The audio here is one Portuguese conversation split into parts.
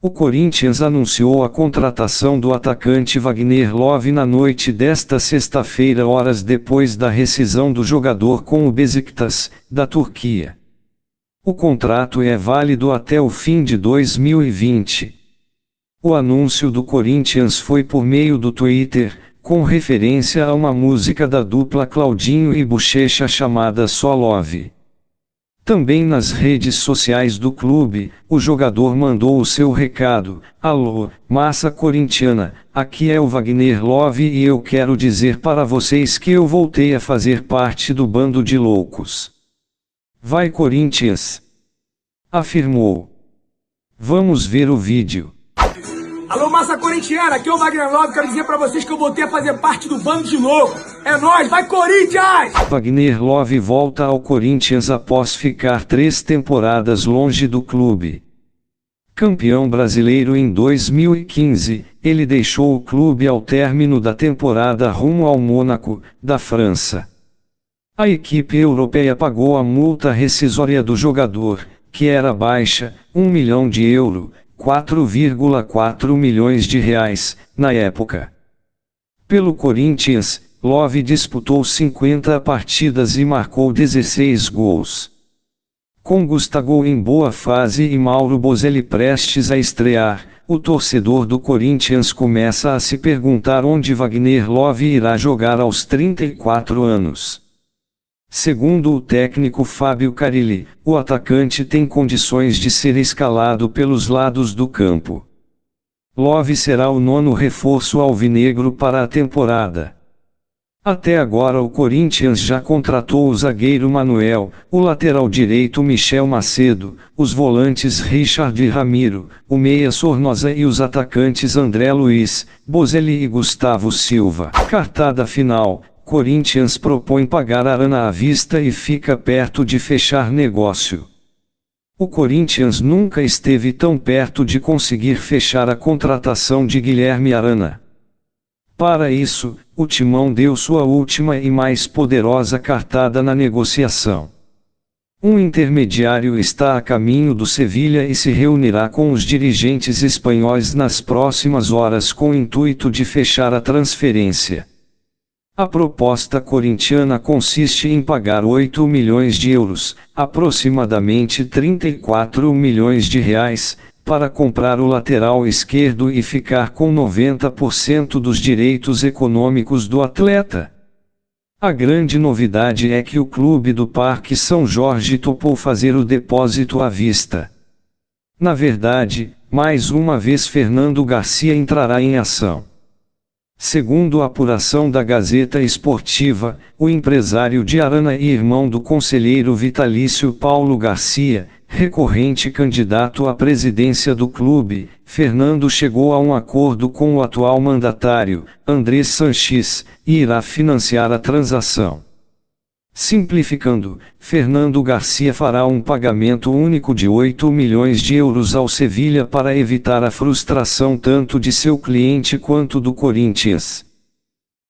O Corinthians anunciou a contratação do atacante Wagner Love na noite desta sexta-feira, horas depois da rescisão do jogador com o Beşiktaş, da Turquia. O contrato é válido até o fim de 2020. O anúncio do Corinthians foi por meio do Twitter, com referência a uma música da dupla Claudinho e Buchecha chamada Só Love. Também nas redes sociais do clube, o jogador mandou o seu recado: "Alô, massa corintiana, aqui é o Wagner Love e eu quero dizer para vocês que eu voltei a fazer parte do bando de loucos. Vai Corinthians!", afirmou. Vamos ver o vídeo. Alô, massa corintiana, aqui é o Wagner Love, quero dizer pra vocês que eu voltei a fazer parte do bando de louco. É nóis, vai Corinthians! Wagner Love volta ao Corinthians após ficar 3 temporadas longe do clube. Campeão brasileiro em 2015, ele deixou o clube ao término da temporada rumo ao Mônaco, da França. A equipe europeia pagou a multa rescisória do jogador, que era baixa, €1 milhão, 4,4 milhões de reais, na época. Pelo Corinthians, Love disputou 50 partidas e marcou 16 gols. Com Gustavo em boa fase e Mauro Bozelli prestes a estrear, o torcedor do Corinthians começa a se perguntar onde Wagner Love irá jogar aos 34 anos. Segundo o técnico Fábio Carille, o atacante tem condições de ser escalado pelos lados do campo. Love será o 9º reforço alvinegro para a temporada. Até agora o Corinthians já contratou o zagueiro Manuel, o lateral direito Michel Macedo, os volantes Richard e Ramiro, o meia Sornosa e os atacantes André Luiz, Bozelli e Gustavo Silva. Cartada final: Corinthians propõe pagar Arana à vista e fica perto de fechar negócio. O Corinthians nunca esteve tão perto de conseguir fechar a contratação de Guilherme Arana. Para isso, o Timão deu sua última e mais poderosa cartada na negociação. Um intermediário está a caminho do Sevilha e se reunirá com os dirigentes espanhóis nas próximas horas com o intuito de fechar a transferência. A proposta corintiana consiste em pagar €8 milhões, aproximadamente 34 milhões de reais, para comprar o lateral esquerdo e ficar com 90% dos direitos econômicos do atleta. A grande novidade é que o clube do Parque São Jorge topou fazer o depósito à vista. Na verdade, mais uma vez Fernando Garcia entrará em ação. Segundo a apuração da Gazeta Esportiva, o empresário de Arana e irmão do conselheiro vitalício Paulo Garcia, recorrente candidato à presidência do clube, Fernando chegou a um acordo com o atual mandatário, Andrés Sanches, e irá financiar a transação. Simplificando, Fernando Garcia fará um pagamento único de €8 milhões ao Sevilha para evitar a frustração tanto de seu cliente quanto do Corinthians.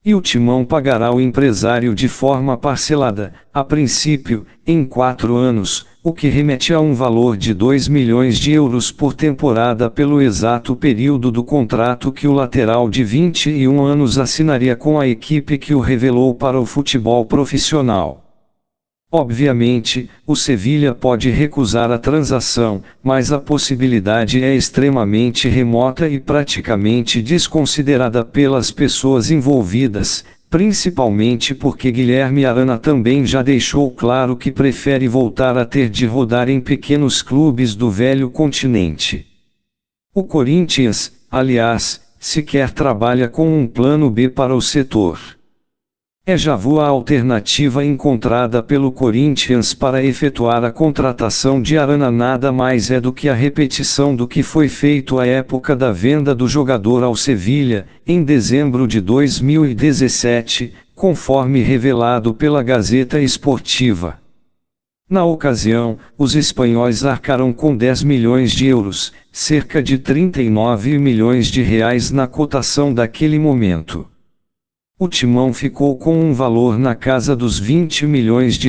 E o Timão pagará o empresário de forma parcelada, a princípio, em 4 anos, o que remete a um valor de €2 milhões por temporada pelo exato período do contrato que o lateral de 21 anos assinaria com a equipe que o revelou para o futebol profissional. Obviamente, o Sevilha pode recusar a transação, mas a possibilidade é extremamente remota e praticamente desconsiderada pelas pessoas envolvidas, principalmente porque Guilherme Arana também já deixou claro que prefere voltar a ter de rodar em pequenos clubes do velho continente. O Corinthians, aliás, sequer trabalha com um plano B para o setor. É já a alternativa encontrada pelo Corinthians para efetuar a contratação de Arana nada mais é do que a repetição do que foi feito à época da venda do jogador ao Sevilha, em dezembro de 2017, conforme revelado pela Gazeta Esportiva. Na ocasião, os espanhóis arcaram com €10 milhões, cerca de 39 milhões de reais na cotação daquele momento. O Timão ficou com um valor na casa dos €20 milhões,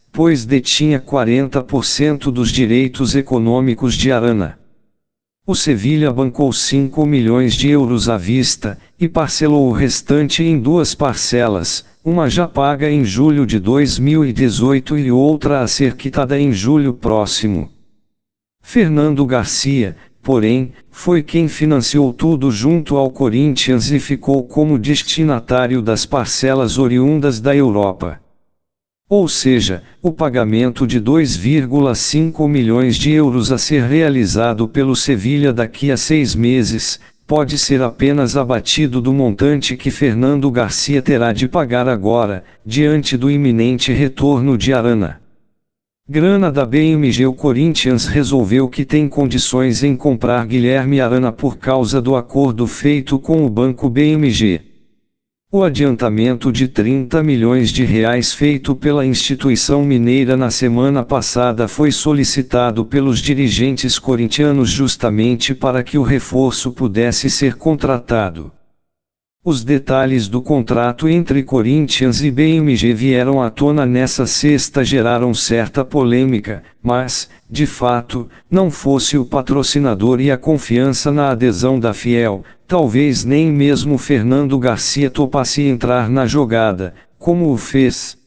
pois detinha 40% dos direitos econômicos de Arana. O Sevilha bancou 5 milhões de euros à vista, e parcelou o restante em 2 parcelas, uma já paga em julho de 2018 e outra a ser quitada em julho próximo. Fernando Garcia, porém, foi quem financiou tudo junto ao Corinthians e ficou como destinatário das parcelas oriundas da Europa. Ou seja, o pagamento de 2,5 milhões de euros a ser realizado pelo Sevilha daqui a 6 meses, pode ser apenas abatido do montante que Fernando Garcia terá de pagar agora, diante do iminente retorno de Arana. Grana da BMG. O Corinthians resolveu que tem condições em comprar Guilherme Arana por causa do acordo feito com o banco BMG. O adiantamento de 30 milhões de reais feito pela instituição mineira na semana passada foi solicitado pelos dirigentes corintianos justamente para que o reforço pudesse ser contratado. Os detalhes do contrato entre Corinthians e BMG vieram à tona nessa sexta, geraram certa polêmica, mas, de fato, não fosse o patrocinador e a confiança na adesão da Fiel, talvez nem mesmo Fernando Garcia topasse entrar na jogada, como o fez.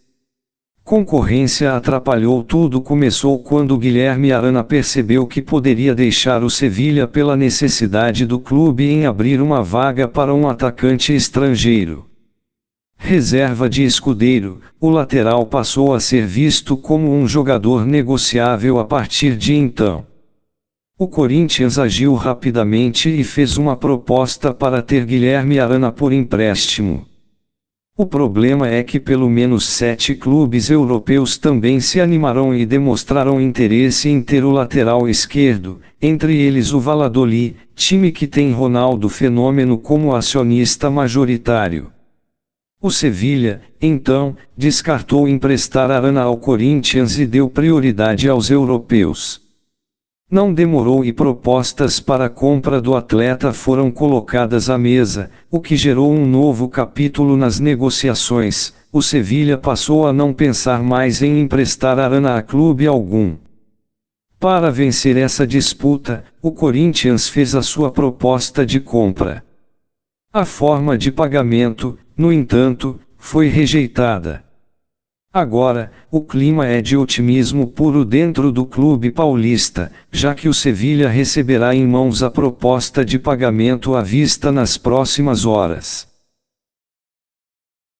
Concorrência atrapalhou tudo. Começou quando Guilherme Arana percebeu que poderia deixar o Sevilha pela necessidade do clube em abrir uma vaga para um atacante estrangeiro. Reserva de Escudeiro, o lateral passou a ser visto como um jogador negociável a partir de então. O Corinthians agiu rapidamente e fez uma proposta para ter Guilherme Arana por empréstimo. O problema é que pelo menos 7 clubes europeus também se animaram e demonstraram interesse em ter o lateral esquerdo, entre eles o Valladolid, time que tem Ronaldo Fenômeno como acionista majoritário. O Sevilha, então, descartou emprestar Arana ao Corinthians e deu prioridade aos europeus. Não demorou e propostas para a compra do atleta foram colocadas à mesa, o que gerou um novo capítulo nas negociações. O Sevilha passou a não pensar mais em emprestar Arana a clube algum. Para vencer essa disputa, o Corinthians fez a sua proposta de compra. A forma de pagamento, no entanto, foi rejeitada. Agora, o clima é de otimismo puro dentro do clube paulista, já que o Sevilha receberá em mãos a proposta de pagamento à vista nas próximas horas.